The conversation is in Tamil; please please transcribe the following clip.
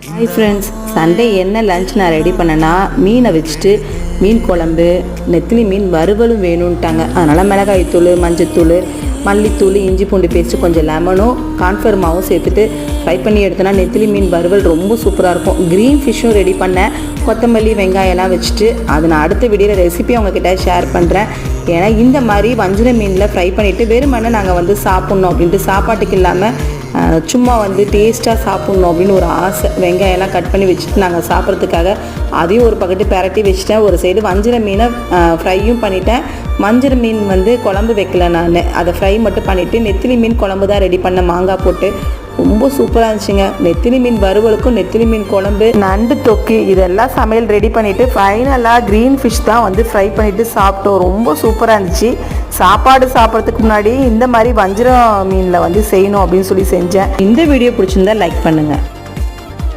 ஹாய் ஃப்ரெண்ட்ஸ், சண்டே என்ன லஞ்ச் நான் ரெடி பண்ணேன்னா மீனை வச்சுட்டு மீன் குழம்பு, நெத்திலி மீன் வறுவலும் வேணும்ட்டாங்க. அதனால் மிளகாய் தூள், மஞ்சத்தூள், மல்லித்தூள், இஞ்சி பூண்டு பேஸ்ட்டு, கொஞ்சம் லெமனும் கான்ஃப்ளவர் மாவும் சேர்த்துட்டு ஃப்ரை பண்ணி எடுத்தோன்னா நெத்திலி மீன் வறுவல் ரொம்ப சூப்பராக இருக்கும். க்ரீன் ஃபிஷ்ஷும் ரெடி பண்ணேன். கொத்தமல்லி, வெங்காயம்லாம் வச்சுட்டு அது நான் அடுத்த வீடியோவில் ரெசிபி அவங்கக்கிட்ட ஷேர் பண்ணுறேன். ஏன்னா இந்த மாதிரி வஞ்சிர மீனில் ஃப்ரை பண்ணிவிட்டு வெறுமனே நாங்கள் சாப்பிட்ணும் அப்படின்ட்டு, சாப்பாட்டுக்கு இல்லாமல் சும்மா டேஸ்ட்டாக சாப்பிட்ணும் அப்படின்னு ஒரு ஆசை. வெங்காயம்லாம் கட் பண்ணி வச்சுட்டு நாங்கள் சாப்பிட்றதுக்காக அதையும் ஒரு பக்கெட்டு பெரட்டி வச்சுட்டேன். ஒரு சைடு வஞ்சிர மீனை ஃப்ரையும் பண்ணிட்டேன். வஞ்சிர மீன் குழம்பு வைக்கல, நான் அதை ஃப்ரை மட்டும் பண்ணிவிட்டு நெத்திலி மீன் குழம்பு தான் ரெடி பண்ணேன், மாங்காய் போட்டு. ரொம்ப சூப்பராக இருந்துச்சுங்க. நெத்திலி மீன் வறுவலுக்கும் நெத்திலி மீன் குழம்பு, நண்டு தொக்கு, இதெல்லாம் சமையல் ரெடி பண்ணிவிட்டு ஃபைனலாக க்ரீன் ஃபிஷ் தான் ஃப்ரை பண்ணிவிட்டு சாப்பிட்டோம். ரொம்ப சூப்பராக இருந்துச்சு. சாப்பாடு சாப்பிட்றதுக்கு முன்னாடி இந்த மாதிரி வஞ்சிர மீனில் செய்யணும் அப்படின்னு சொல்லி செஞ்சேன். இந்த வீடியோ பிடிச்சிருந்தா லைக் பண்ணுங்கள்.